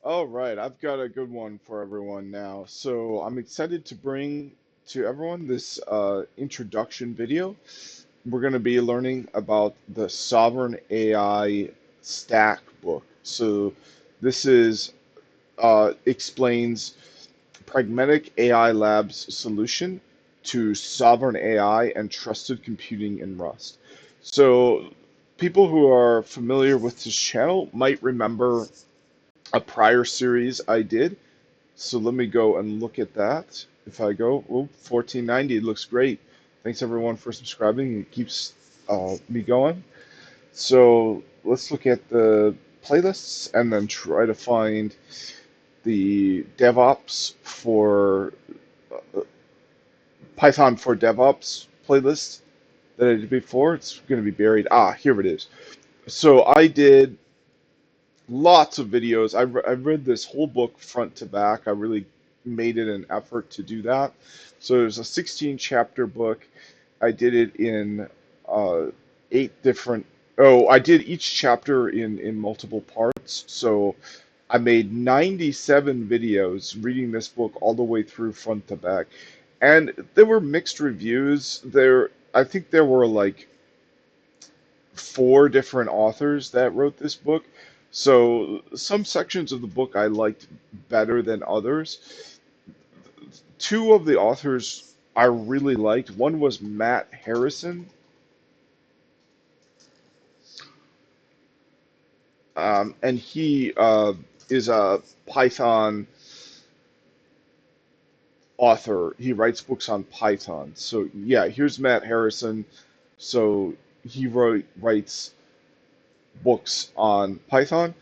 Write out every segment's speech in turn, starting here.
All right, I've got a good one for everyone now. So I'm excited to bring to everyone this introduction video. We're going to be learning about the Sovereign AI Stack book. So this is explains Pragmatic AI Labs solution to sovereign AI and trusted computing in Rust. So people who are familiar with this channel might remember a prior series I did. So let me go and look at that. If I go, oh, 1490, it looks great. Thanks everyone for subscribing. It keeps me going. So let's look at the playlists and then try to find the DevOps for Python for DevOps playlist that I did before. It's going to be buried. Ah, here it is. So I did lots of videos. I read this whole book front to back. I really made it an effort to do that. So there's a 16 chapter book. I did it in uh, eight different. Oh, I did each chapter in multiple parts. So I made 97 videos reading this book all the way through front to back, and there were mixed reviews. I think there were like four different authors that wrote this book. So some sections of the book I liked better than others. Two of the authors I really liked. One was Matt Harrison, and he is a Python author. He writes books on Python. So yeah, here's Matt Harrison. So he writes books on Python.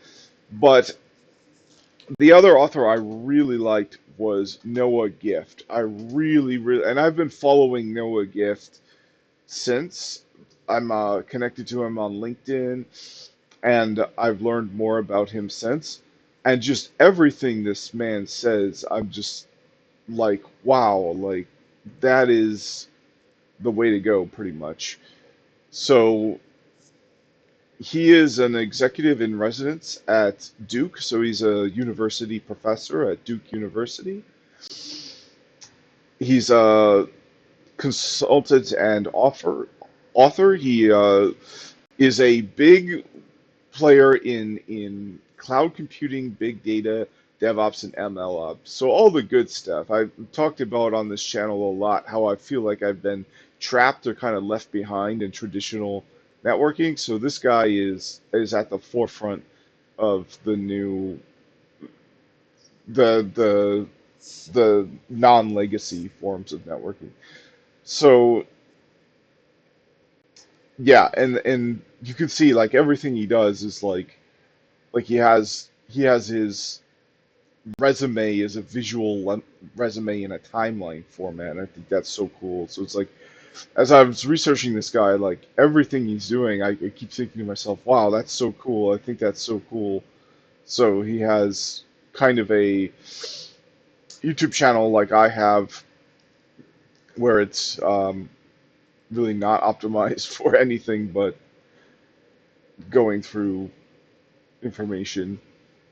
But the other author I really liked was Noah Gift. I really, and I've been following Noah Gift since. I'm connected to him on LinkedIn, and I've learned more about him since. And just everything this man says, I'm just like, wow, like that is the way to go, pretty much. So he is an executive in residence at Duke, so he's a university professor at Duke University. He's a consultant and author. He is a big player in cloud computing, big data, DevOps, and MLOps. So all the good stuff. I've talked about on this channel a lot how I feel like I've been trapped or kind of left behind in traditional networking. So this guy is at the forefront of the new the the non-legacy forms of networking. So yeah, and you can see like everything he does is like he has his resume as a resume in a timeline format. And I think that's so cool. So it's like as I was researching this guy, like everything he's doing, I keep thinking to myself, wow, that's so cool. I think that's so cool. So he has kind of a YouTube channel like I have where it's really not optimized for anything but going through information.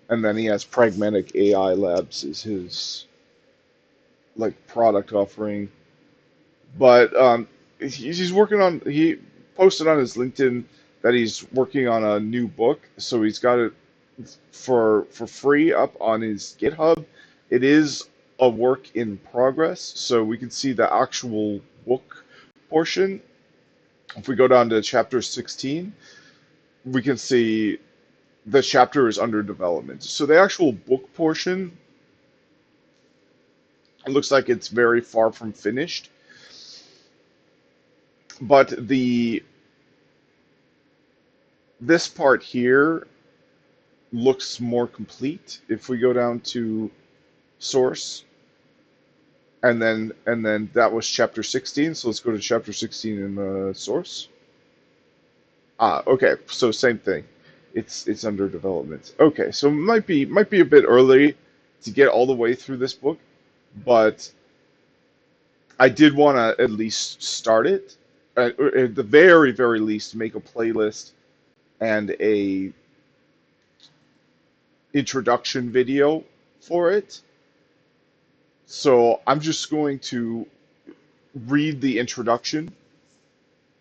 And then he has Pragmatic AI Labs as his like product offering. But he's working on he posted on his LinkedIn that he's working on a new book, so he's got it for free up on his GitHub. It is a work in progress, so we can see the actual book portion. If we go down to chapter 16, we can see the chapter is under development. So the actual book portion, it looks like it's very far from finished, but the this part here looks more complete if we go down to source, and then that was chapter 16. So let's go to chapter 16 in the source. Ah, okay, so same thing. It's under development. Okay, so might be a bit early to get all the way through this book, but I did want to at least start it, or at the very least make a playlist and a introduction video for it. So I'm just going to read the introduction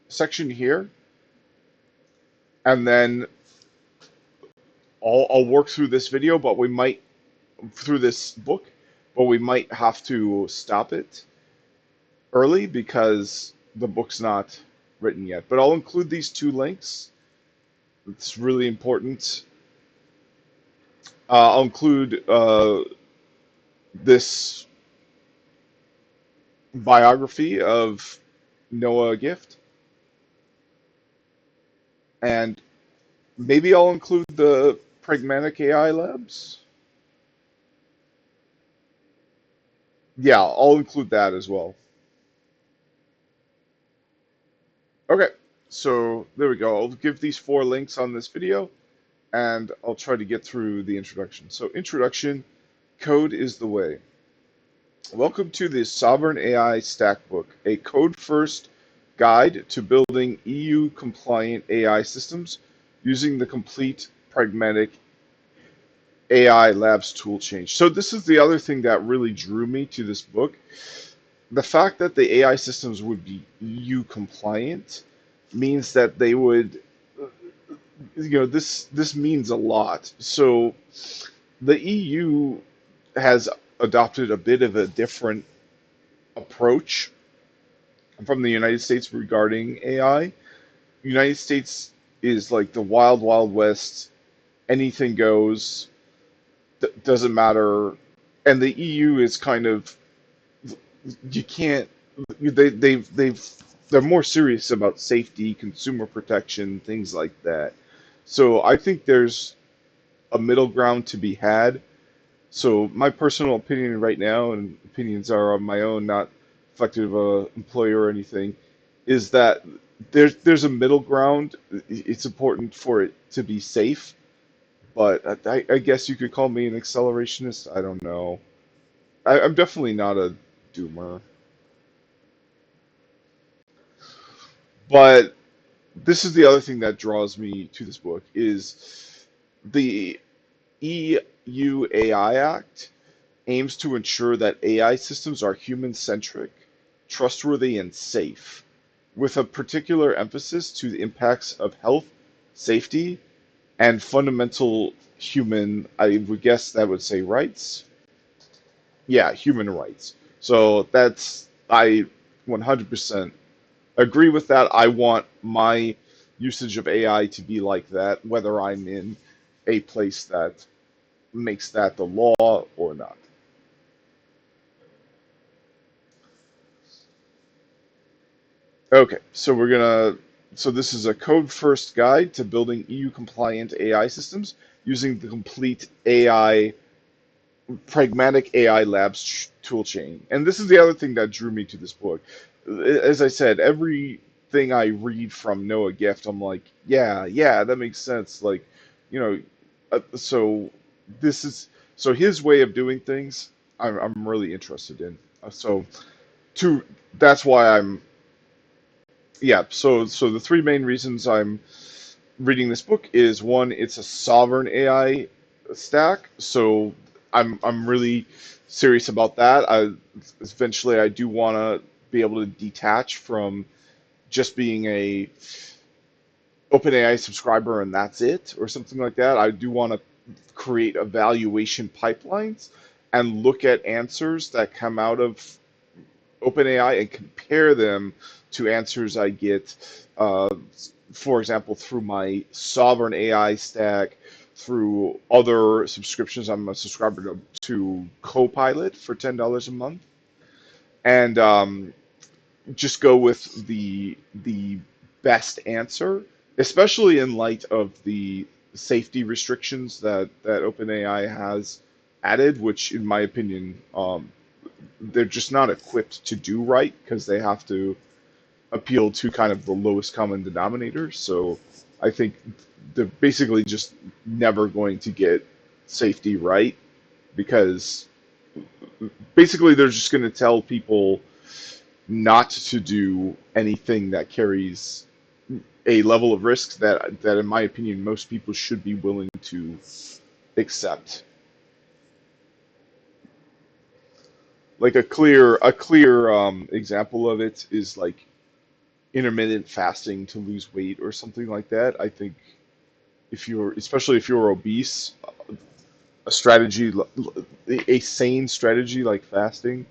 section here, and then I'll work through this video, but we might through this book, but we might have to stop it early because the book's not written yet. But I'll include these two links. It's really important. I'll include this biography of Noah Gift, and maybe I'll include the Pragmatic AI Labs. Yeah, I'll include that as well. Okay, so there we go. I'll give these four links on this video, and I'll try to get through the introduction. So, introduction, code is the way. Welcome to the Sovereign AI Stack Book, a code-first guide to building EU-compliant AI systems using the complete Pragmatic AI Labs tool change. So this is the other thing that really drew me to this book. The fact that the AI systems would be EU compliant means that they would, this means a lot. So the EU has adopted a bit of a different approach from the United States regarding AI. United States is like the wild, wild west. Anything goes. Doesn't matter. And the EU is kind of, you can't. They're more serious about safety, consumer protection, things like that. So I think there's a middle ground to be had. So my personal opinion right now, and opinions are on my own, not reflective of an employer or anything, is that there's a middle ground. It's important for it to be safe, but I guess you could call me an accelerationist. I don't know. I'm definitely not a doomer, but this is the other thing that draws me to this book is the EU AI Act aims to ensure that AI systems are human-centric, trustworthy, and safe, with a particular emphasis to the impacts of health, safety, and fundamental human, I would guess that would say rights. Yeah, human rights. So I 100% agree with that. I want my usage of AI to be like that, whether I'm in a place that makes that the law or not. Okay, so this is a code first guide to building EU compliant AI systems using the complete AI pragmatic AI labs toolchain. And this is the other thing that drew me to this book. As I said, everything I read from Noah Gift, I'm like, yeah, that makes sense. Like, you know, so this is so his way of doing things. I'm really interested in. So two, that's why I'm yeah. So the three main reasons I'm reading this book is one, it's a sovereign AI stack, so I'm really serious about that. Eventually I do want to be able to detach from just being a OpenAI subscriber and that's it, or something like that. I do want to create evaluation pipelines and look at answers that come out of OpenAI and compare them to answers I get, uh, for example, through my Sovereign AI stack, through other subscriptions. I'm a subscriber to Copilot for $10 a month, and just go with the best answer, especially in light of the safety restrictions that OpenAI has added, which, in my opinion, they're just not equipped to do right because they have to appeal to kind of the lowest common denominator. So I think they're basically just never going to get safety right because basically they're just going to tell people not to do anything that carries a level of risk that in my opinion most people should be willing to Except, like a clear example of it is like intermittent fasting to lose weight or something like that. I think if you're, especially if you're obese, a strategy, a sane strategy like fasting,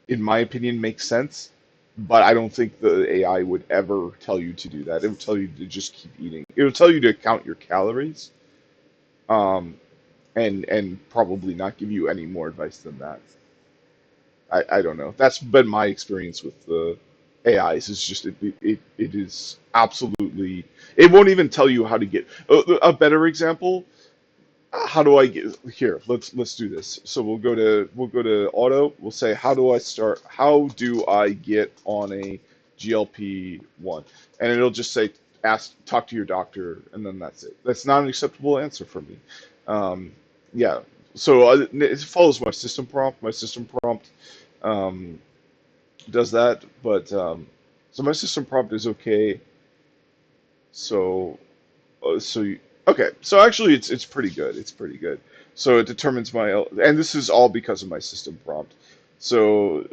in my opinion, makes sense. But I don't think the AI would ever tell you to do that. It would tell you to just keep eating. It would tell you to count your calories, um, and probably not give you any more advice than that. I don't know. That's been my experience with the AIs. It's just it is absolutely. It won't even tell you how to get a better example. How do I get here? Let's do this. So we'll go to auto. We'll say how do I start? How do I get on a GLP-1? And it'll just say ask talk to your doctor, and then that's it. That's not an acceptable answer for me. Um, yeah. So it follows my system prompt. My system prompt um, does that, but so my system prompt is okay. So okay, so actually it's pretty good. It's pretty good. So it determines and this is all because of my system prompt. So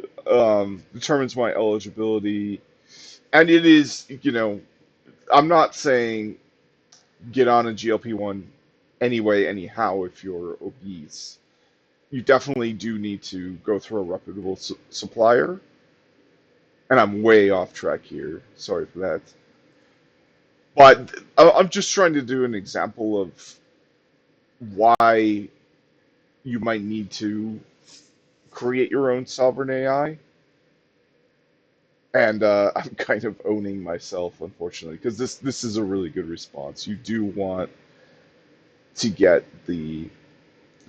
determines my eligibility, and it is, I'm not saying get on a GLP-1 anyway, anyhow, if you're obese. You definitely do need to go through a reputable supplier, and I'm way off track here. Sorry for that. But I'm just trying to do an example of why you might need to create your own sovereign AI. And I'm kind of owning myself, unfortunately, because this is a really good response. You do want to get the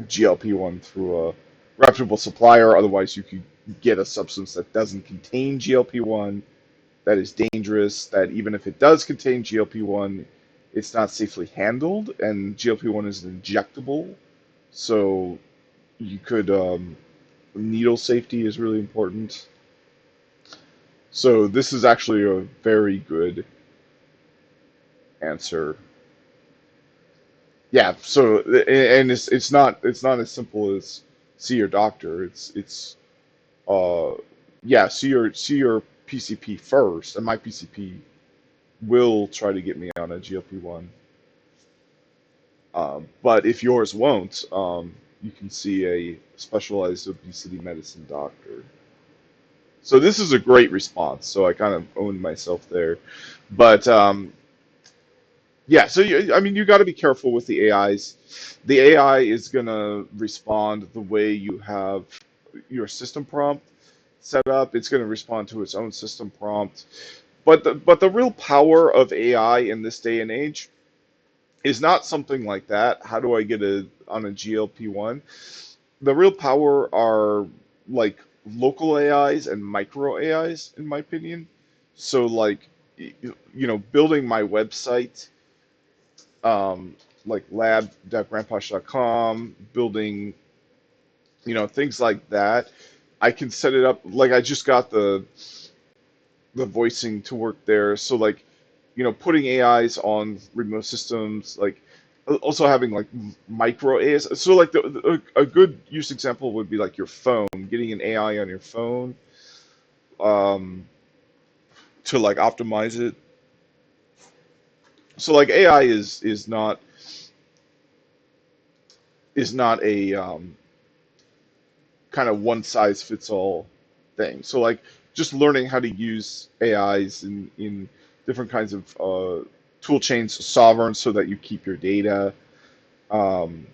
GLP-1 through a reputable supplier, otherwise you could get a substance that doesn't contain GLP-1 that is dangerous, that even if it does contain GLP-1, it's not safely handled, and GLP-1 is an injectable, so you could needle safety is really important. So this is actually a very good answer. Yeah. So and it's not as simple as see your doctor. It's uh yeah, see your PCP first, and my PCP will try to get me on a GLP-1. But if yours won't, you can see a specialized obesity medicine doctor. So this is a great response. So I kind of owned myself there. But yeah, so I mean, you got to be careful with the AIs. The AI is gonna respond the way you have your system prompt set up. It's gonna respond to its own system prompt. But the real power of AI in this day and age is not something like that. How do I get on a GLP-1? The real power are like local AIs and micro AIs, in my opinion. So like, building my website, like lab.grandposh.com, building, things like that. I can set it up like I just got the voicing to work there. So like, putting AIs on remote systems, like also having like micro AIs. So like a good use example would be like your phone, getting an AI on your phone, um, to like optimize it. So like AI is not a kind of one size fits all thing. So like just learning how to use AIs in different kinds of tool chains, sovereign, so that you keep your data, um,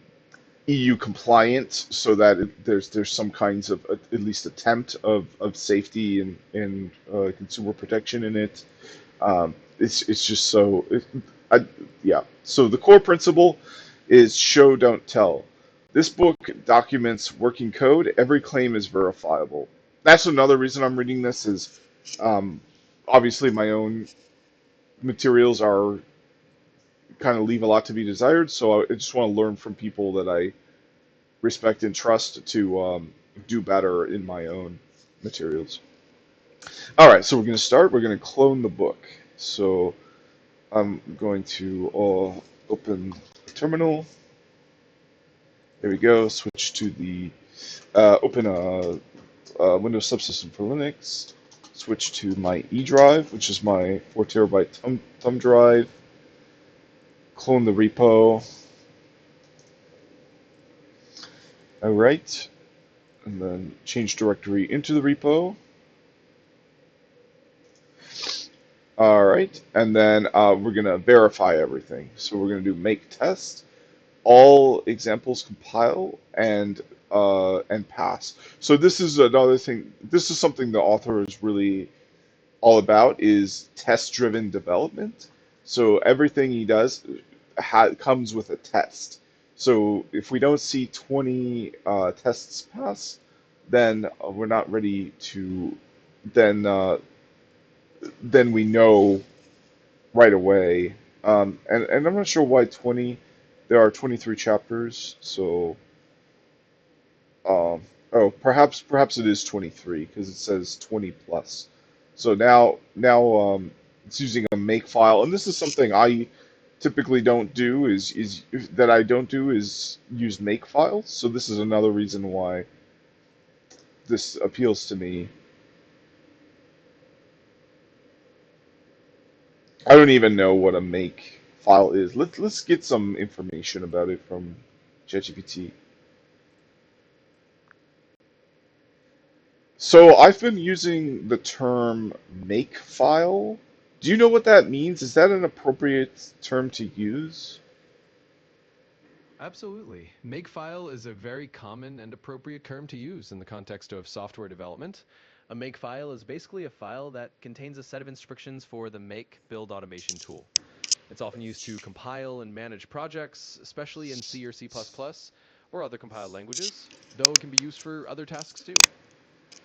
EU compliant, so that there's some kinds of at least attempt of safety and consumer protection in it. It's just I, yeah. So the core principle is show, don't tell. This book documents working code. Every claim is verifiable. That's another reason I'm reading this is, um, obviously my own materials are kind of leave a lot to be desired. So I just want to learn from people that I respect and trust to do better in my own materials. All right, so we're going to start. We're going to clone the book. So I'm going to open the terminal. There we go. Switch to the open a Windows subsystem for Linux. Switch to my E drive, which is my 4 terabyte thumb drive. Clone the repo. All right, and then change directory into the repo. All right, and then we're gonna verify everything. So we're gonna do make test. All examples compile and pass. So this is another thing. This is something the author is really all about is test-driven development. So everything he does comes with a test. So if we don't see 20 tests pass, then we're not ready to. Then then we know right away. And I'm not sure why 20. There are 23 chapters, so oh, perhaps it is 23 because it says 20 plus. So now it's using a make file, and this is something I typically don't do is that I don't do is use make files. So this is another reason why this appeals to me. I don't even know what a make file is. Let's get some information about it from ChatGPT. So I've been using the term makefile. Do you know what that means? Is that an appropriate term to use? Absolutely. Makefile is a very common and appropriate term to use in the context of software development. A makefile is basically a file that contains a set of instructions for the make build automation tool. It's often used to compile and manage projects, especially in C or C++ or other compiled languages, though it can be used for other tasks too.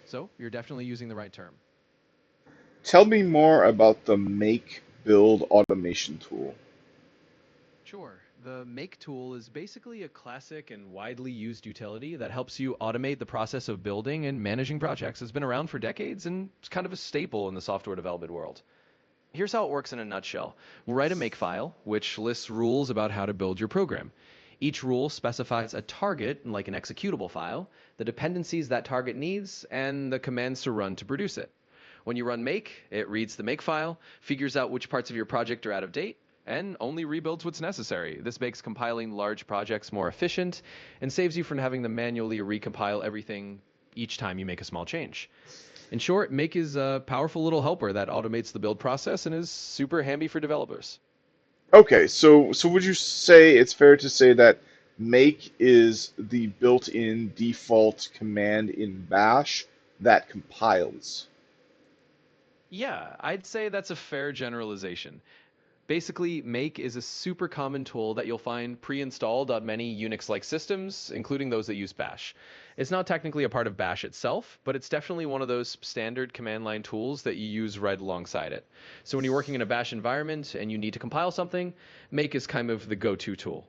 So, you're definitely using the right term. Tell me more about the make build automation tool. Sure. The Make tool is basically a classic and widely used utility that helps you automate the process of building and managing projects. It's been around for decades and it's kind of a staple in the software development world. Here's how it works in a nutshell. We'll write a make file, which lists rules about how to build your program. Each rule specifies a target, like an executable file, the dependencies that target needs, and the commands to run to produce it. When you run make, it reads the make file, figures out which parts of your project are out of date, and only rebuilds what's necessary. This makes compiling large projects more efficient and saves you from having to manually recompile everything each time you make a small change. In short, Make is a powerful little helper that automates the build process and is super handy for developers. Okay, so would you say it's fair to say that make is the built-in default command in Bash that compiles? Yeah, I'd say that's a fair generalization. Basically, Make is a super common tool that you'll find pre-installed on many Unix-like systems, including those that use Bash. It's not technically a part of Bash itself, but it's definitely one of those standard command line tools that you use right alongside it. So when you're working in a Bash environment and you need to compile something, Make is kind of the go-to tool.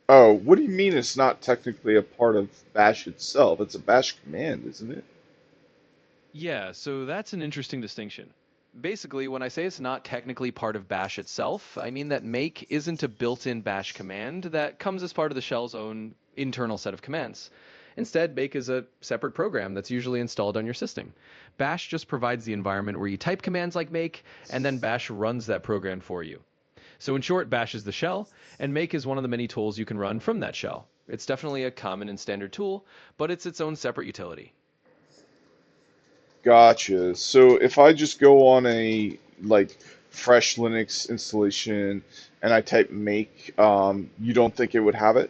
Oh, what do you mean it's not technically a part of Bash itself? It's a Bash command, isn't it? Yeah, so that's an interesting distinction. Basically, when I say it's not technically part of Bash itself, I mean that make isn't a built-in Bash command that comes as part of the shell's own internal set of commands. Instead, make is a separate program that's usually installed on your system. Bash just provides the environment where you type commands like make, and then Bash runs that program for you. So in short, Bash is the shell, and make is one of the many tools you can run from that shell. It's definitely a common and standard tool, but it's its own separate utility. Gotcha. So if I just go on a like fresh Linux installation and I type make, you don't think it would have it?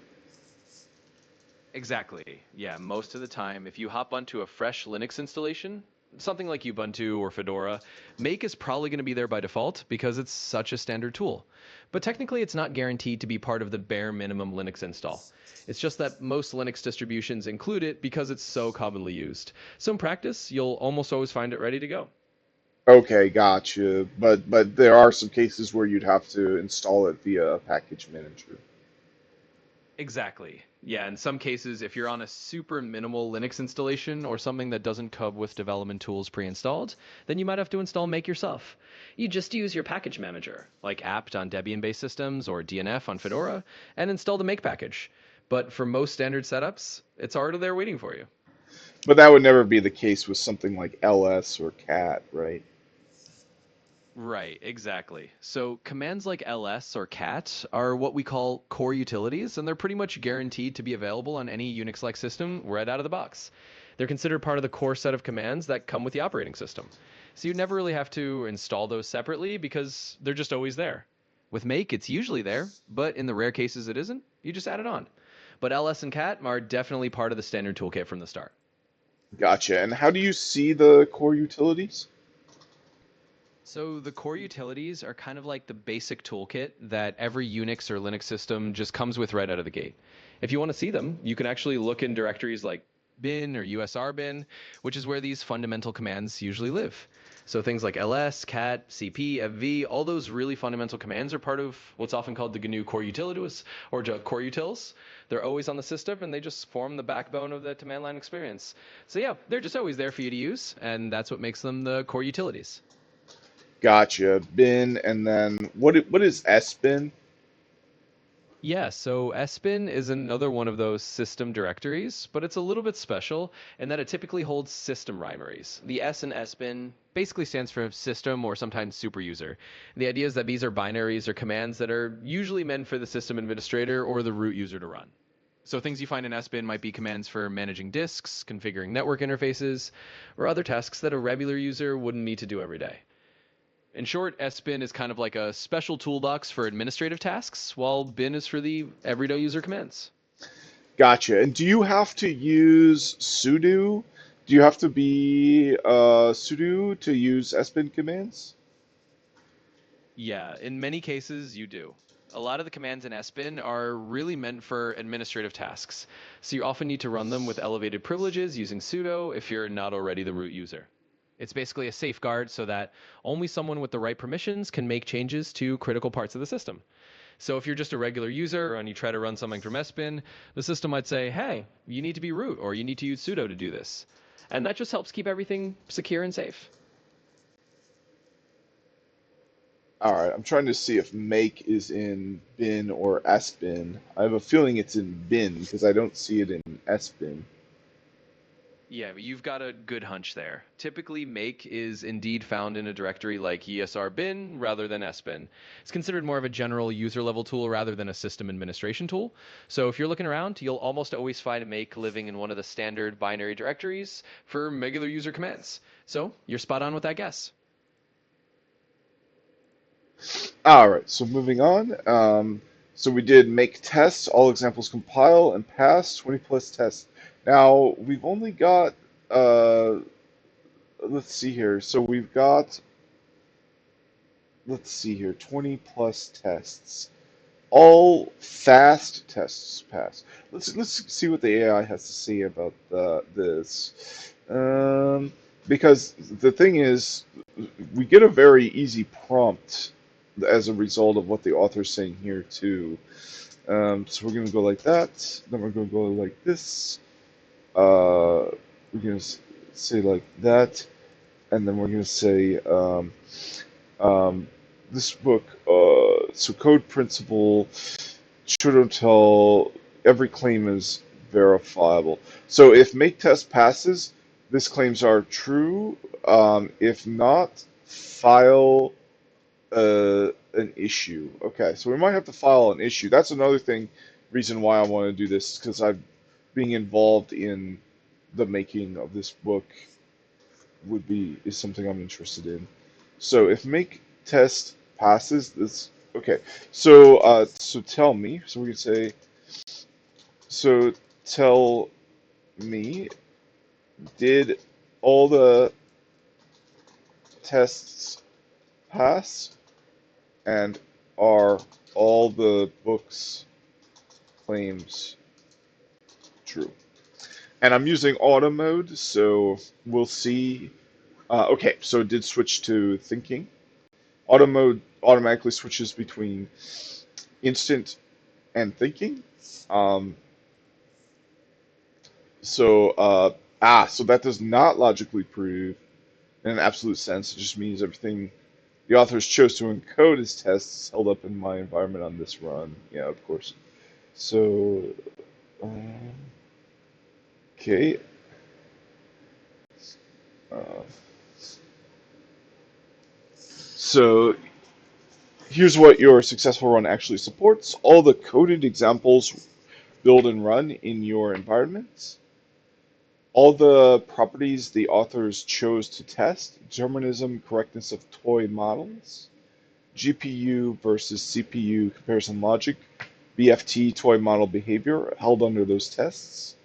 Exactly. Yeah, most of the time, if you hop onto a fresh Linux installation, something like Ubuntu or Fedora, Make is probably going to be there by default because it's such a standard tool. But technically, it's not guaranteed to be part of the bare minimum Linux install. It's just that most Linux distributions include it because it's so commonly used. So in practice, you'll almost always find it ready to go. Okay, gotcha. But there are some cases where you'd have to install it via a package manager. Exactly. Yeah, in some cases, if you're on a super minimal Linux installation or something that doesn't come with development tools pre-installed, then you might have to install Make yourself. You just use your package manager, like apt on Debian-based systems or DNF on Fedora, and install the Make package. But for most standard setups, it's already there waiting for you. But that would never be the case with something like ls or cat, right? Right, exactly. So commands like ls or cat are what we call core utilities, and they're pretty much guaranteed to be available on any Unix-like system right out of the box. They're considered part of the core set of commands that come with the operating system. So you never really have to install those separately because they're just always there. With make, it's usually there, but in the rare cases it isn't, you just add it on. But ls and cat are definitely part of the standard toolkit from the start. Gotcha. And how do you see the core utilities? So the core utilities are kind of like the basic toolkit that every Unix or Linux system just comes with right out of the gate. If you want to see them, you can actually look in directories like bin or usr bin, which is where these fundamental commands usually live. So things like ls, cat, cp, fv, all those really fundamental commands are part of what's often called the GNU core utilities or core utils. They're always on the system and they just form the backbone of the command line experience. So yeah, they're just always there for you to use, and that's what makes them the core utilities. Gotcha. Bin, and then what is sbin? Yeah, so SBIN is another one of those system directories, but it's a little bit special in that it typically holds system primaries. The S in SBIN basically stands for system or sometimes super user. The idea is that these are binaries or commands that are usually meant for the system administrator or the root user to run. So things you find in SBIN might be commands for managing disks, configuring network interfaces, or other tasks that a regular user wouldn't need to do every day. In short, SBIN is kind of like a special toolbox for administrative tasks, while bin is for the everyday user commands. Gotcha. And do you have to use sudo? Do you have to be sudo to use sbin commands? Yeah, in many cases, you do. A lot of the commands in SBIN are really meant for administrative tasks, so you often need to run them with elevated privileges using sudo if you're not already the root user. It's basically a safeguard so that only someone with the right permissions can make changes to critical parts of the system. So if you're just a regular user and you try to run something from SBIN, the system might say, hey, you need to be root or you need to use sudo to do this. And that just helps keep everything secure and safe. All right, I'm trying to see if make is in bin or sbin. I have a feeling it's in bin because I don't see it in sbin. Yeah, but you've got a good hunch there. Typically, make is indeed found in a directory like ESR bin rather than sbin. It's considered more of a general user level tool rather than a system administration tool. So if you're looking around, you'll almost always find make living in one of the standard binary directories for regular user commands. So you're spot on with that guess. All right, so moving on. So we did make tests, all examples compile and pass, 20 plus tests. Now we've only got, uh, let's see here. So we've got, let's see here, 20 plus tests. All fast tests pass. Let's see what the AI has to say about this. Because the thing is, we get a very easy prompt as a result of what the author's saying here too. So we're going to go like that. Then we're going to go like this. We're going to say like that, and then we're going to say um, this book. So code principle shouldn't tell every claim is verifiable. So if make test passes, this claims are true. If not, file an issue. Okay, so we might have to file an issue. That's another thing, reason why I want to do this, because I'm being involved in the making of this book is something I'm interested in. So if make test passes, this okay. So tell me. So we can say so tell me, did all the tests pass, and are all the book's claims true? And I'm using auto mode, so we'll see. Okay, so it did switch to thinking. Auto mode automatically switches between instant and thinking. Um, So, so that does not logically prove in an absolute sense. It just means everything the authors chose to encode as tests held up in my environment on this run. Yeah, of course. So, um, okay. Uh, so here's what your successful run actually supports. All the coded examples build and run in your environments. All the properties the authors chose to test, determinism, correctness of toy models, GPU versus CPU comparison logic, BFT toy model behavior held under those tests.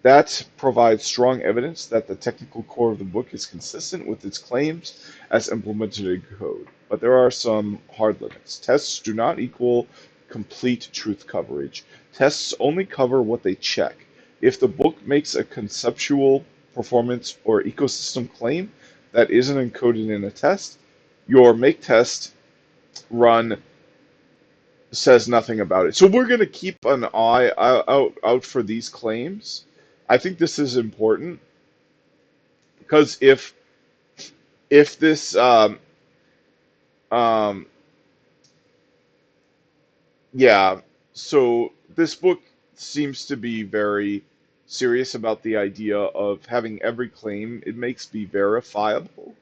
That provides strong evidence that the technical core of the book is consistent with its claims as implemented in code. But there are some hard limits. Tests do not equal complete truth coverage. Tests only cover what they check. If the book makes a conceptual, performance, or ecosystem claim that isn't encoded in a test, your make test run says nothing about it. So we're going to keep an eye out for these claims. I think this is important because if this um yeah, so this book seems to be very serious about the idea of having every claim it makes be verifiable.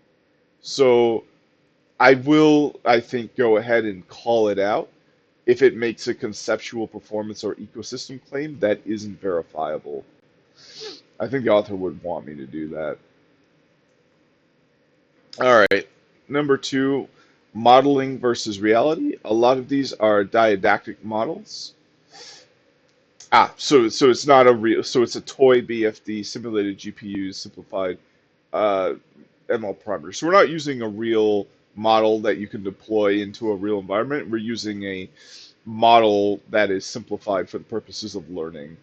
So I will, I think, go ahead and call it out if it makes a conceptual performance or ecosystem claim that isn't verifiable. I think the author would want me to do that. All right. Number two, modeling versus reality. A lot of these are didactic models. So it's not a real, so it's a toy BFD simulated GPUs simplified uh, ML parameters. So we're not using a real model that you can deploy into a real environment. We're using a model that is simplified for the purposes of learning.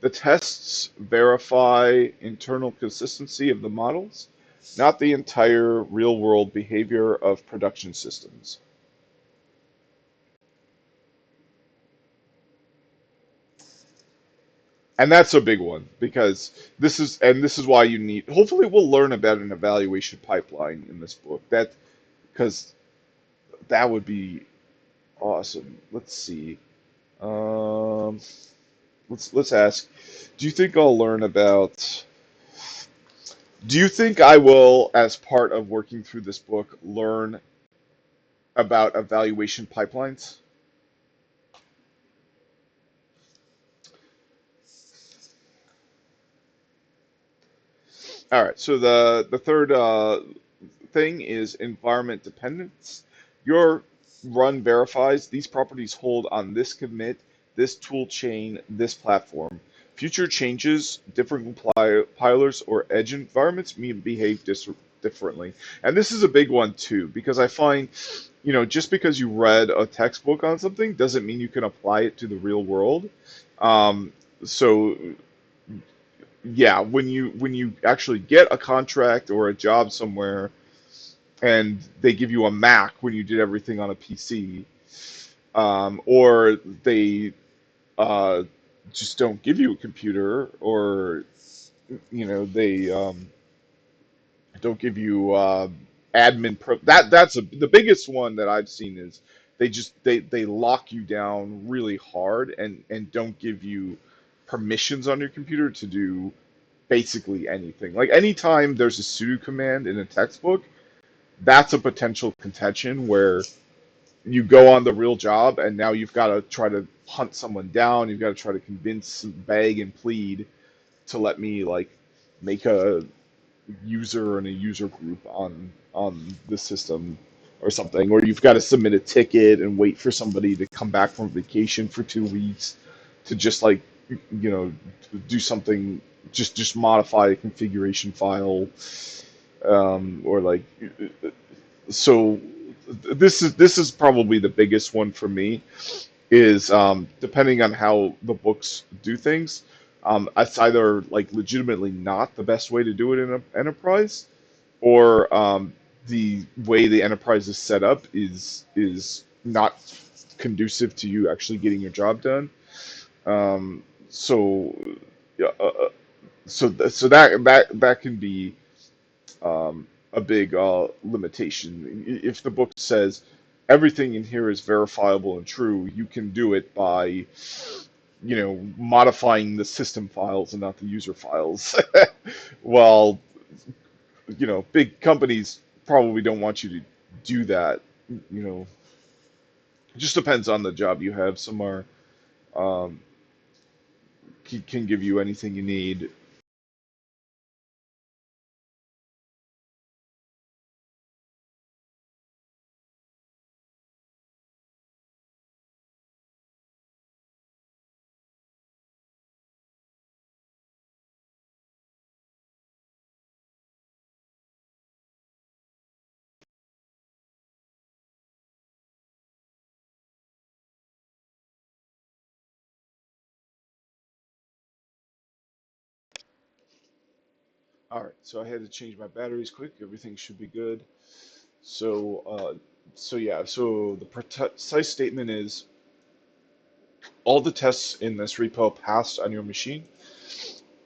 The tests verify internal consistency of the models, not the entire real world behavior of production systems. And that's a big one because this is why you need, hopefully we'll learn about an evaluation pipeline in this book. That because that would be awesome. Let's see. Um, let's ask. Do you think I'll learn about Do you think I will, as part of working through this book, learn about evaluation pipelines? All right. So the third thing is environment dependence. Your run verifies these properties hold on this commit, this tool chain, this platform. Future changes, different compilers or edge environments may behave differently. And this is a big one too, because I find, just because you read a textbook on something doesn't mean you can apply it to the real world. Um, so yeah, when you actually get a contract or a job somewhere and they give you a Mac when you did everything on a PC, or they uh, just don't give you a computer, or they don't give you admin pro. The biggest one that I've seen is they lock you down really hard and don't give you permissions on your computer to do basically anything. Like anytime there's a sudo command in a textbook, that's a potential contention where you go on the real job and now you've got to try to hunt someone down. You've got to try to convince, beg, and plead to let me like make a user and a user group on the system or something. Or you've got to submit a ticket and wait for somebody to come back from vacation for 2 weeks to just like do something, just modify a configuration file, or like so this is probably the biggest one for me is depending on how the books do things. It's either like legitimately not the best way to do it in an enterprise, or the way the enterprise is set up is not conducive to you actually getting your job done. So, yeah, so that can be a big limitation. If the book says everything in here is verifiable and true, you can do it by, modifying the system files and not the user files. Well, big companies probably don't want you to do that. You know, it just depends on the job you have. Some are um, can give you anything you need. All right, so I had to change my batteries quick. Everything should be good. So, yeah, so the precise statement is all the tests in this repo passed on your machine.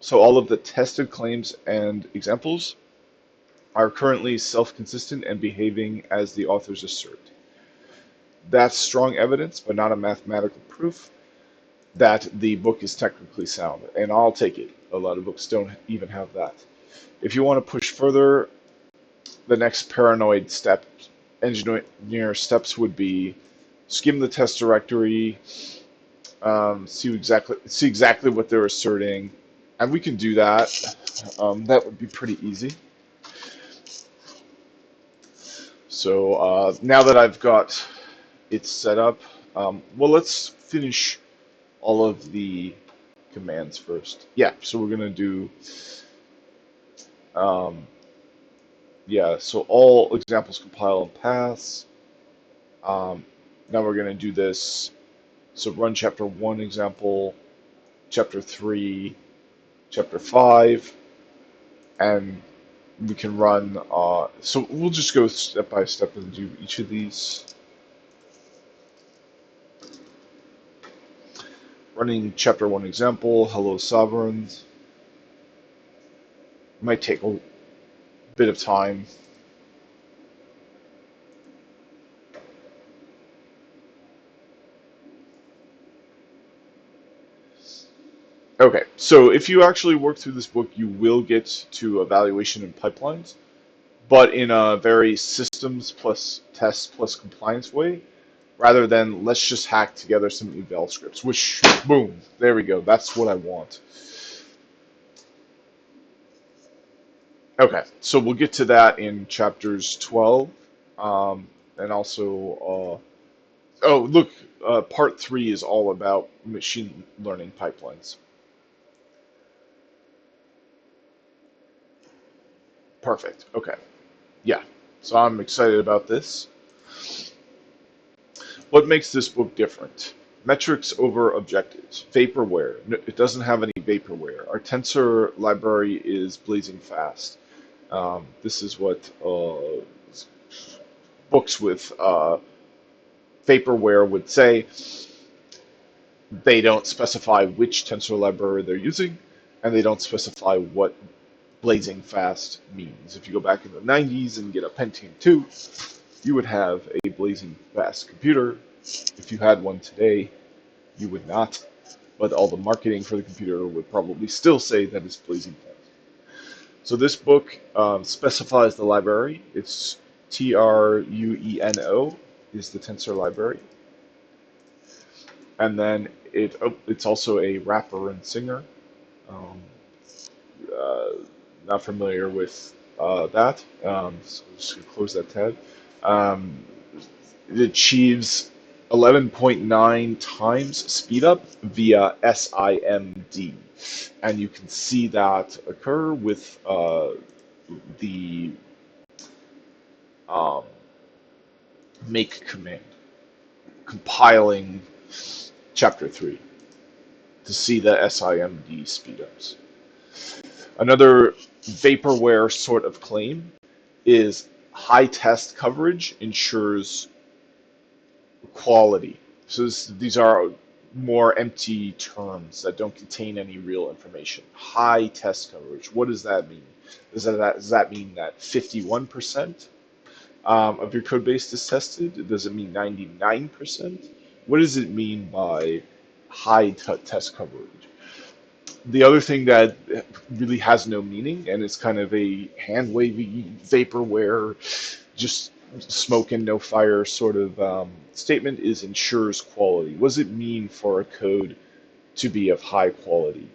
So all of the tested claims and examples are currently self-consistent and behaving as the authors assert. That's strong evidence, but not a mathematical proof that the book is technically sound. And I'll take it. A lot of books don't even have that. If you want to push further, the next paranoid step, engineer steps would be skim the test directory, see exactly what they're asserting, and we can do that. That would be pretty easy. So now that I've got it set up, well, let's finish all of the commands first. Yeah, so we're gonna do um, yeah. So all examples compile and pass. Um, Now we're gonna do this. So run chapter 1 example, chapter 3, chapter 5, and we can run. So we'll just go step by step and do each of these. Running chapter 1 example, hello sovereigns. Might take a bit of time. Okay, so if you actually work through this book, you will get to evaluation and pipelines, but in a very systems plus test plus compliance way, rather than let's just hack together some eval scripts, which, boom, there we go. That's what I want. Okay, so we'll get to that in chapters 12, and also, oh, look, part 3 is all about machine learning pipelines. Perfect. Okay, yeah. So I'm excited about this. What makes this book different? Metrics over objectives. Vaporware. It doesn't have any vaporware. Our tensor library is blazing fast. This is what books with vaporware would say. They don't specify which tensor library they're using, and they don't specify what blazing fast means. If you go back in the 90s and get a Pentium 2, you would have a blazing fast computer. If you had one today, you would not, but all the marketing for the computer would probably still say that it's blazing fast. So this book specifies the library. It's TRUENO is the tensor library, and then it's also a rapper and singer. Um, uh, Not familiar with that, so just gonna close that tab. Um, it achieves 11.9 times speed up via SIMD. And you can see that occur with the um, make command, compiling chapter 3 to see the SIMD speedups. Another vaporware sort of claim is high test coverage ensures quality. So these are more empty terms that don't contain any real information. High test coverage. What does that mean? Does that mean that 51% of your code base is tested? Does it mean 99%? What does it mean by high test coverage? The other thing that really has no meaning and is kind of a hand wavy vaporware, just smoke and no fire sort of statement is ensures quality. What does it mean for a code to be of high quality?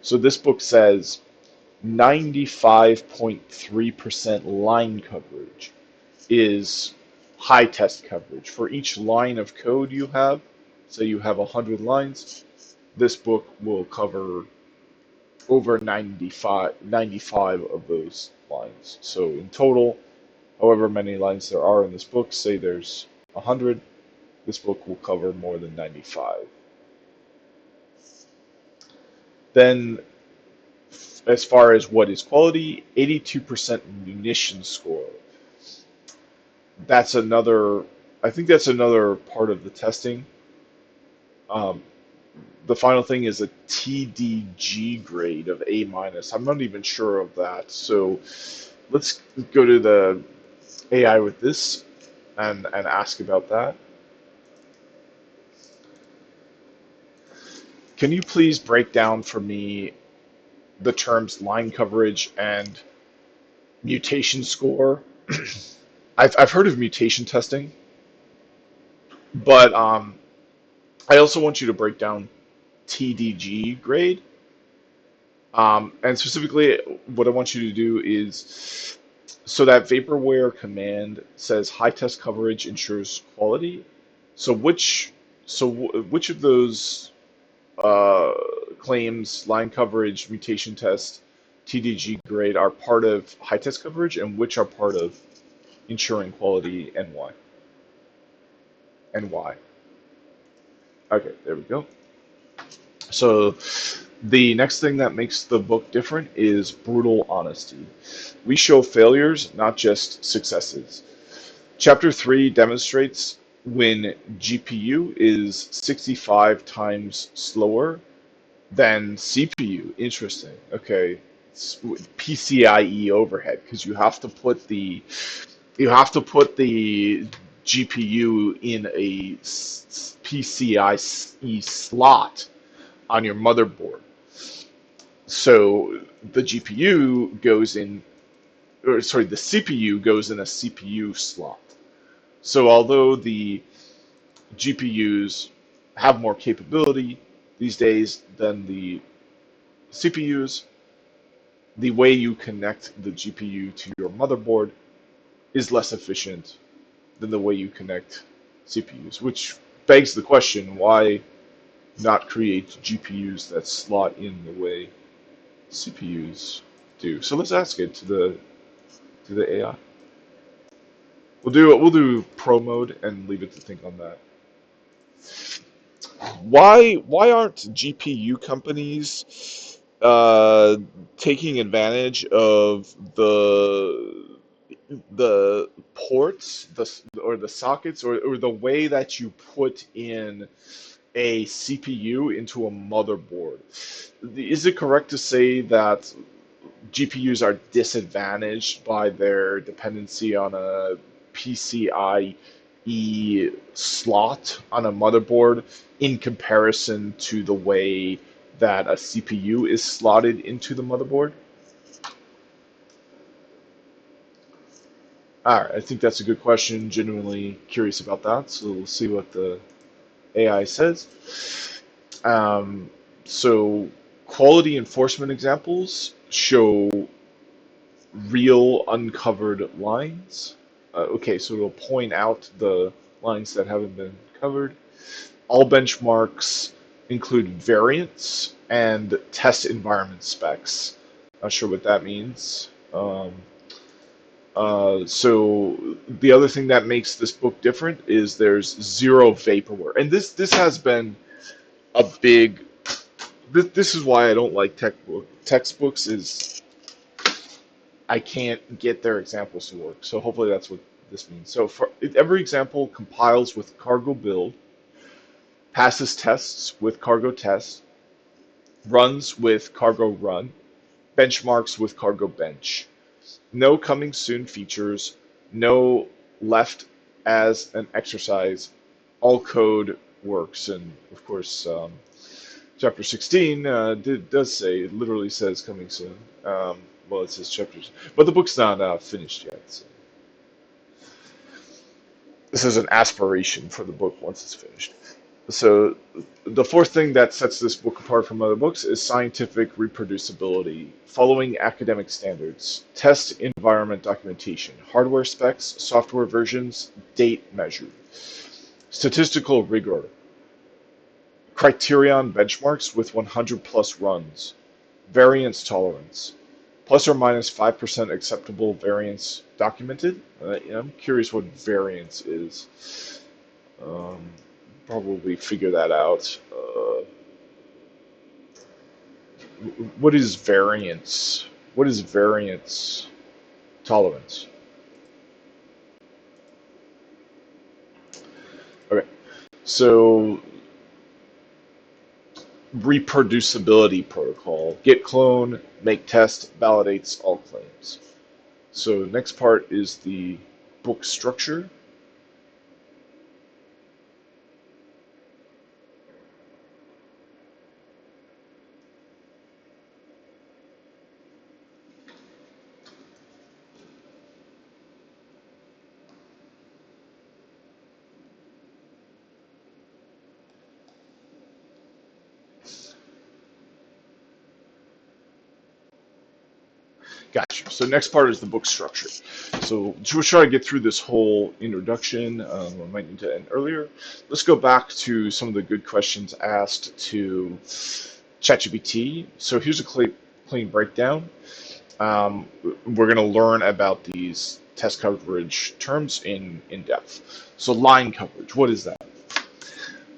So this book says 95.3% line coverage is high test coverage. For each line of code you have, say you have 100 lines, this book will cover over 95 of those lines. So in total, however many lines there are in this book, say there's 100, this book will cover more than 95. Then, as far as what is quality, 82% munition score. That's another, I think that's another part of the testing. Um, the final thing is a TDG grade of A minus. I'm not even sure of that. So let's go to the AI with this and ask about that. Can you please break down for me the terms line coverage and mutation score? I've heard of mutation testing, but I also want you to break down TDG grade. And specifically, what I want you to do is so that vaporware command says high test coverage ensures quality. So which of those uh, claims, line coverage, mutation test, TDG grade are part of high test coverage, and which are part of ensuring quality, and why? And why? Okay, there we go. So the next thing that makes the book different is brutal honesty. We show failures, not just successes. Chapter 3 demonstrates when GPU is 65 times slower than CPU. Interesting. Okay. PCIe overhead because you have to put the GPU in a PCIe slot on your motherboard. So the GPU goes in, or sorry, the CPU goes in a CPU slot. So although the GPUs have more capability these days than the CPUs, the way you connect the GPU to your motherboard is less efficient than the way you connect CPUs, which begs the question, why not create GPUs that slot in the way CPUs do? So let's ask it to the AI. We'll do pro mode and leave it to think on that. Why aren't GPU companies taking advantage of the ports, or the sockets, or the way that you put in a CPU into a motherboard? Is it correct to say that GPUs are disadvantaged by their dependency on a PCIe slot on a motherboard in comparison to the way that a CPU is slotted into the motherboard? All right, I think that's a good question. Genuinely curious about that, so we'll see what the AI says. Um, so, quality enforcement examples show real uncovered lines. Okay, so it'll point out the lines that haven't been covered. All benchmarks include variants and test environment specs. Not sure what that means. So the other thing that makes this book different is there's zero vaporware, and this has been a big. This is why I don't like textbooks. Is I can't get their examples to work. So hopefully that's what this means. So for every example compiles with cargo build, passes tests with cargo test, runs with cargo run, benchmarks with cargo bench. No coming soon features, no left as an exercise. All code works. And of course, chapter 16 does say, it literally says coming soon. Well, it says chapters, but the book's not finished yet. So this is an aspiration for the book once it's finished. So the fourth thing that sets this book apart from other books is scientific reproducibility, following academic standards, test environment documentation, hardware specs, software versions, date measured, statistical rigor, criterion benchmarks with 100 plus runs, variance tolerance, plus or minus 5% acceptable variance documented. I'm curious what variance is. Um, Probably figure that out. What is variance? What is variance tolerance? Okay, so reproducibility protocol. Get clone, make test, validates all claims. So next part is the book structure. Gotcha. So next part is the book structure. So we'll try to get through this whole introduction. I might need to end earlier. Let's go back to some of the good questions asked to ChatGPT. So here's a clean breakdown. We're going to learn about these test coverage terms in depth. So line coverage, what is that?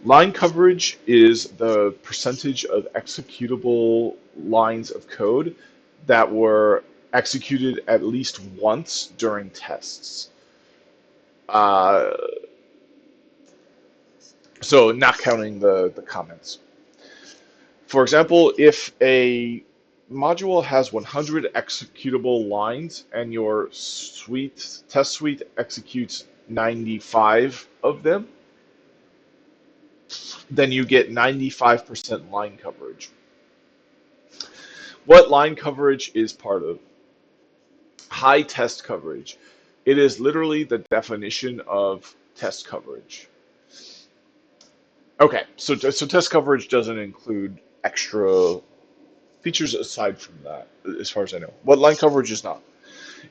Line coverage is the percentage of executable lines of code that were executed at least once during tests. Uh, so not counting the comments. For example, if a module has 100 executable lines and your test suite executes 95 of them, then you get 95% line coverage. What line coverage is part of? High test coverage. It is literally the definition of test coverage. Okay, so test coverage doesn't include extra features aside from that, as far as I know. What line coverage is not.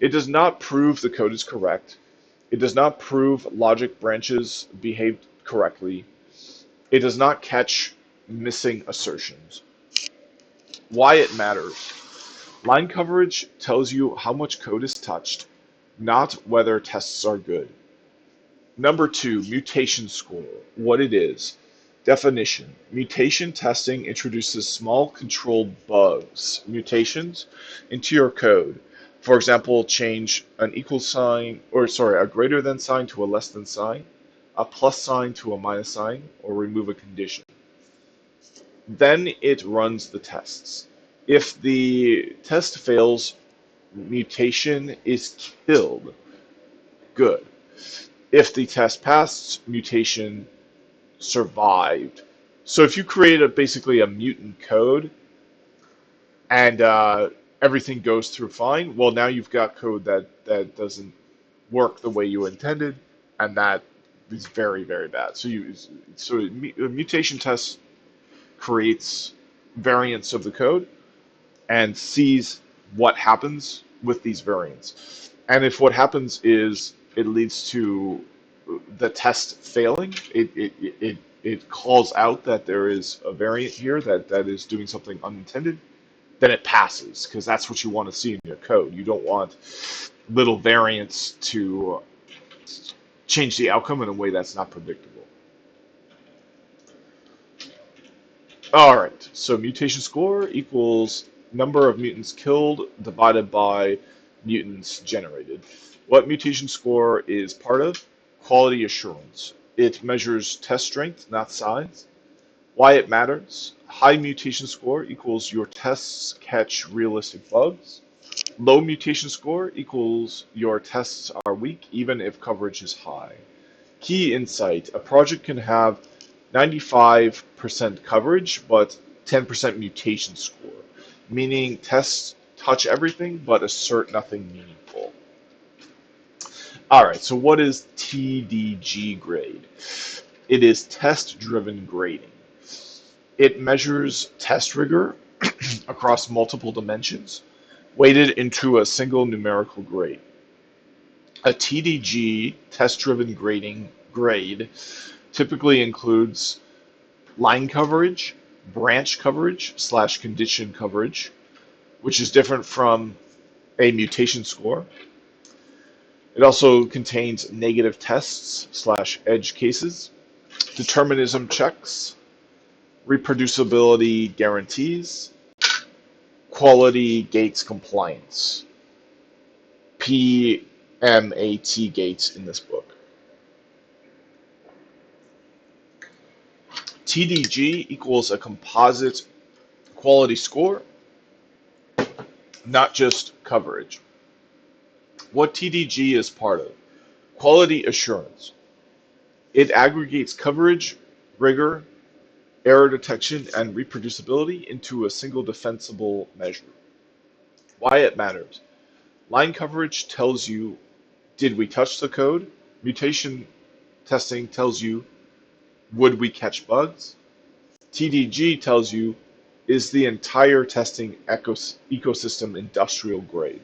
It does not prove the code is correct. It does not prove logic branches behaved correctly. It does not catch missing assertions. Why it matters. Line coverage tells you how much code is touched, not whether tests are good. Number two, mutation score. What it is. Definition. Mutation testing introduces small controlled bugs, mutations, into your code. For example, change an equal sign, or sorry, a greater than sign to a less than sign, a plus sign to a minus sign, or remove a condition. Then it runs the tests. If the test fails, mutation is killed. Good. If the test passed, mutation survived. So if you create basically a mutant code and everything goes through fine, well, now you've got code that doesn't work the way you intended, and that is very, very bad. So a mutation test creates variants of the code and sees what happens with these variants. And if what happens is it leads to the test failing, it calls out that there is a variant here that is doing something unintended, then it passes, because that's what you want to see in your code. You don't want little variants to change the outcome in a way that's not predictable. All right, so mutation score equals number of mutants killed divided by mutants generated. What mutation score is part of? Quality assurance. It measures test strength, not size. Why it matters. High mutation score equals your tests catch realistic bugs. Low mutation score equals your tests are weak even if coverage is high. Key insight. A project can have 95% coverage but 10% mutation score, meaning tests touch everything but assert nothing meaningful. All right, so what is TDG grade? It is test-driven grading. It measures test rigor across multiple dimensions, weighted into a single numerical grade. A TDG, test-driven grading grade, typically includes line coverage, branch coverage slash condition coverage, which is different from a mutation score. It also contains negative tests slash edge cases, determinism checks, reproducibility guarantees, quality gates compliance, PMAT gates in this book. TDG equals a composite quality score, not just coverage. What TDG is part of? Quality assurance. It aggregates coverage, rigor, error detection, and reproducibility into a single defensible measure. Why it matters. Line coverage tells you, did we touch the code? Mutation testing tells you, would we catch bugs? TDG tells you, is the entire testing ecosystem industrial grade?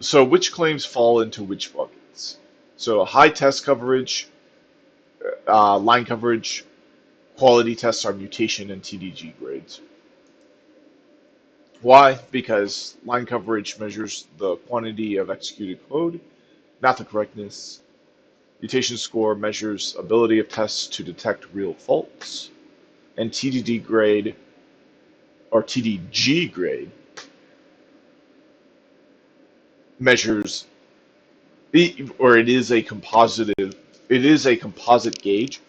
So which claims fall into which buckets? So high test coverage, line coverage, quality tests are mutation and TDG grades. Why? Because line coverage measures the quantity of executed code, not the correctness. Mutation score measures ability of tests to detect real faults. And TDD grade, or TDG grade, measures, or it is a composite gauge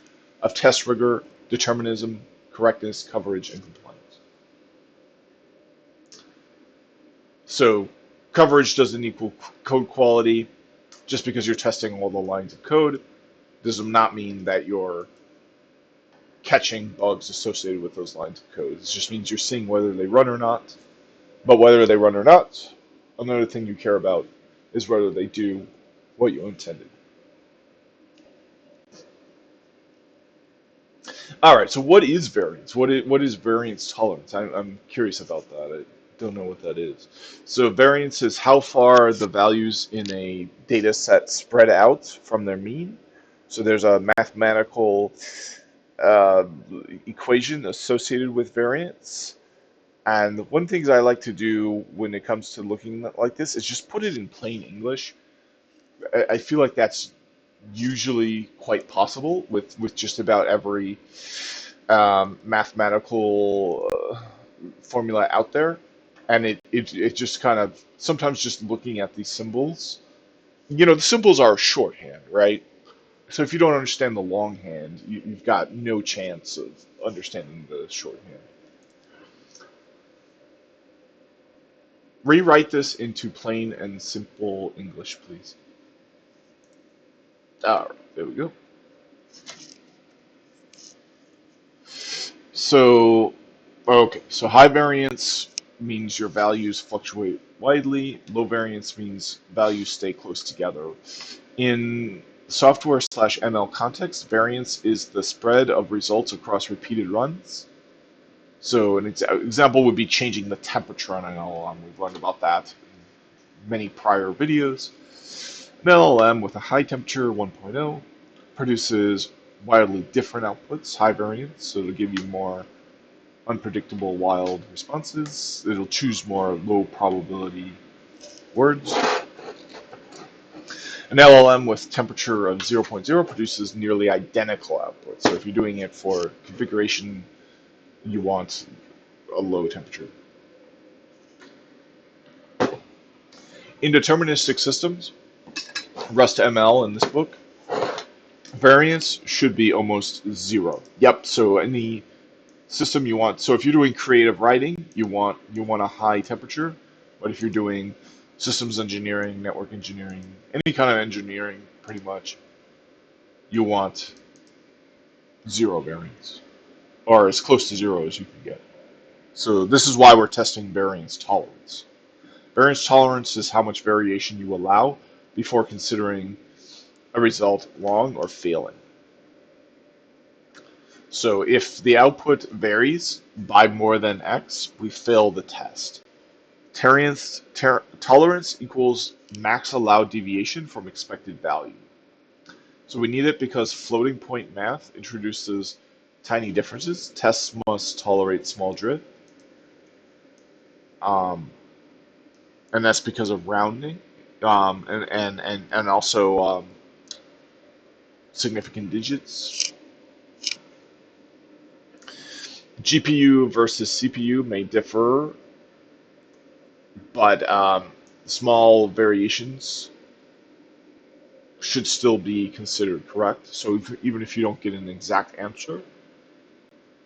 of test rigor, determinism, correctness, coverage, and compliance. So coverage doesn't equal code quality. Just because you're testing all the lines of code does not mean that you're catching bugs associated with those lines of code. It just means you're seeing whether they run or not. But whether they run or not, another thing you care about is whether they do what you intended. All right, so what is variance? What is variance tolerance? I'm curious about that. I don't know what that is. So variance is how far the values in a data set spread out from their mean. So there's a mathematical uh, equation associated with variance. And one of the things I like to do when it comes to looking like this is just put it in plain English. I feel like that's usually quite possible with just about every mathematical formula out there. And it just kind of sometimes just looking at these symbols, the symbols are shorthand, right? So if you don't understand the longhand, you've got no chance of understanding the shorthand. Rewrite this into plain and simple English, please. All right, there we go. So, okay, so high variance means your values fluctuate widely. Low variance means values stay close together. In software slash ML context, variance is the spread of results across repeated runs. So an example would be changing the temperature on an LLM. We've learned about that in many prior videos. An LLM with a high temperature 1.0 produces wildly different outputs, high variance, so it'll give you more unpredictable, wild responses. It'll choose more low probability words. An LLM with temperature of 0.0 produces nearly identical outputs. So if you're doing it for configuration, you want a low temperature. In deterministic systems, Rust ML in this book, Variance should be almost zero. Yep. So any system you want. So if you're doing creative writing, you want a high temperature. But if you're doing systems engineering, network engineering, any kind of engineering, pretty much, you want zero variance, or as close to zero as you can get. So this is why we're testing variance tolerance. Variance tolerance is how much variation you allow before considering a result wrong or failing. So if the output varies by more than X, we fail the test. Tolerance equals max allowed deviation from expected value. So we need it because floating point math introduces tiny differences. Tests must tolerate small drift. Um, and that's because of rounding, and also significant digits. GPU versus CPU may differ, but small variations should still be considered correct. So even if you don't get an exact answer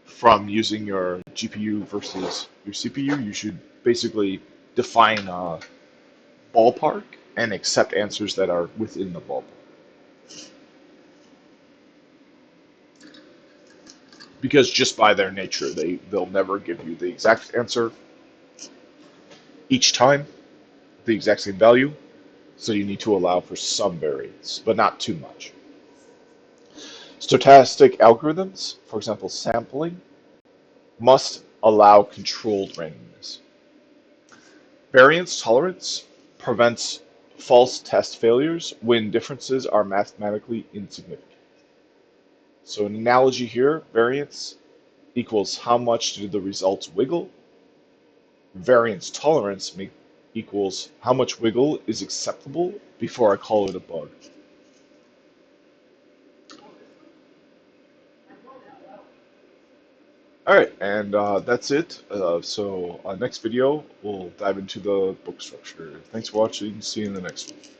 from using your GPU versus your CPU, you should basically define a ballpark and accept answers that are within the ballpark. Because just by their nature, they'll never give you the exact answer each time, the exact same value. So you need to allow for some variance, but not too much. Stochastic algorithms, for example, sampling, must allow controlled randomness. Variance tolerance prevents false test failures when differences are mathematically insignificant. So an analogy here, variance equals how much do the results wiggle. Variance tolerance equals how much wiggle is acceptable before I call it a bug. All right, and that's it. So next video, we'll dive into the book structure. Thanks for watching. See you in the next one.